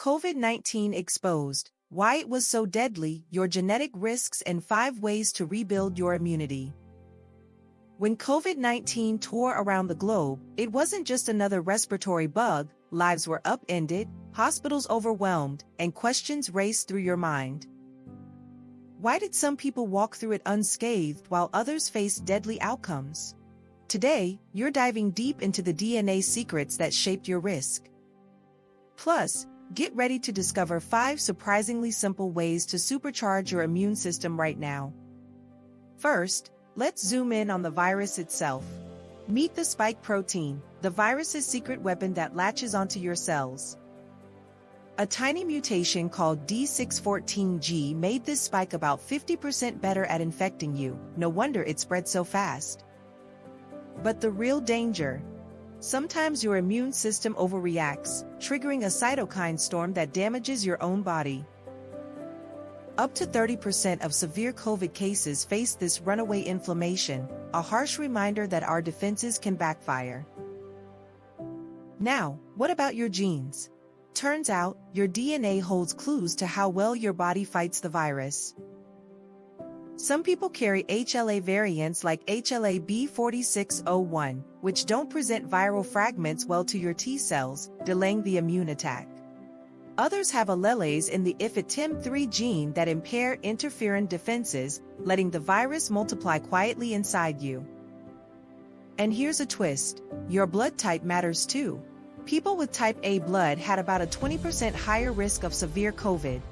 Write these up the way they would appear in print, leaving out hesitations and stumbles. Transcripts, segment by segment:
COVID-19 exposed, why it was so deadly, your genetic risks and 5 ways to rebuild your immunity. When COVID-19 tore around the globe, it wasn't just another respiratory bug. Lives were upended, hospitals overwhelmed, and questions raced through your mind. Why did some people walk through it unscathed while others faced deadly outcomes? Today, you're diving deep into the DNA secrets that shaped your risk. Plus, get ready to discover 5 surprisingly simple ways to supercharge your immune system right now. First, let's zoom in on the virus itself. Meet the spike protein, the virus's secret weapon that latches onto your cells. A tiny mutation called D614G made this spike about 50% better at infecting you. No wonder it spread so fast. But the real danger? Sometimes your immune system overreacts, triggering a cytokine storm that damages your own body. Up to 30% of severe COVID cases face this runaway inflammation, a harsh reminder that our defenses can backfire. Now, what about your genes? Turns out, your DNA holds clues to how well your body fights the virus. Some people carry HLA variants like HLA-B4601, which don't present viral fragments well to your T cells, delaying the immune attack. Others have alleles in the IFTM3 gene that impair interferon defenses, letting the virus multiply quietly inside you. And here's a twist: your blood type matters too. People with type A blood had about a 20% higher risk of severe COVID.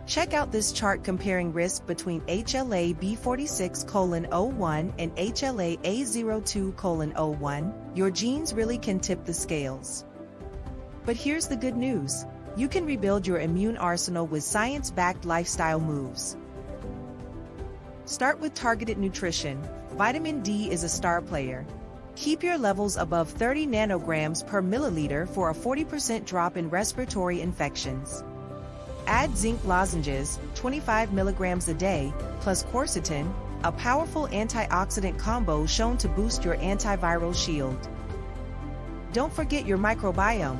Check out this chart comparing risk between HLA-B46:01 and HLA-A02:01. Your genes really can tip the scales. But here's the good news: you can rebuild your immune arsenal with science-backed lifestyle moves. Start with targeted nutrition. Vitamin D is a star player. Keep your levels above 30 nanograms per milliliter for a 40% drop in respiratory infections. Add zinc lozenges, 25 milligrams a day, plus quercetin, a powerful antioxidant combo shown to boost your antiviral shield. Don't forget your microbiome.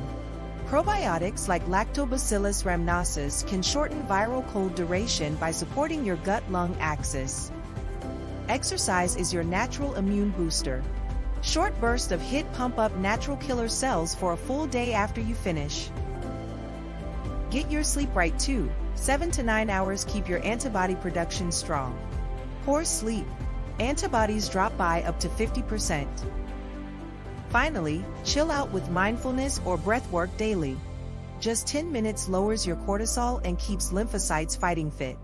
Probiotics like Lactobacillus rhamnosus can shorten viral cold duration by supporting your gut-lung axis. Exercise is your natural immune booster. Short bursts of HIIT pump up natural killer cells for a full day after you finish. Get your sleep right too. 7 to 9 hours keep your antibody production strong. Poor sleep. Antibodies drop by up to 50%. Finally, chill out with mindfulness or breathwork daily. Just 10 minutes lowers your cortisol and keeps lymphocytes fighting fit.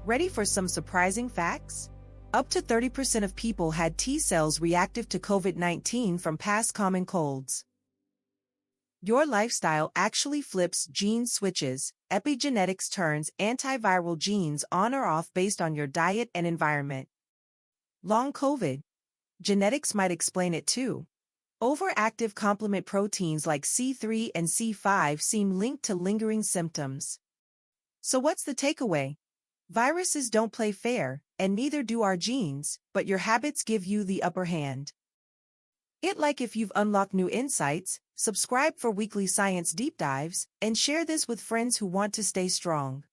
Ready for some surprising facts? Up to 30% of people had T cells reactive to COVID-19 from past common colds. Your lifestyle actually flips gene switches. Epigenetics turns antiviral genes on or off based on your diet and environment. Long COVID. Genetics might explain it too. Overactive complement proteins like C3 and C5 seem linked to lingering symptoms. So what's the takeaway? Viruses don't play fair, and neither do our genes, but your habits give you the upper hand. If you've unlocked new insights, subscribe for weekly science deep dives, and share this with friends who want to stay strong.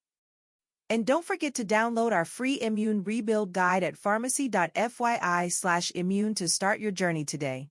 And don't forget to download our free Immune Rebuild Guide at pharmacy.fyi/immune to start your journey today.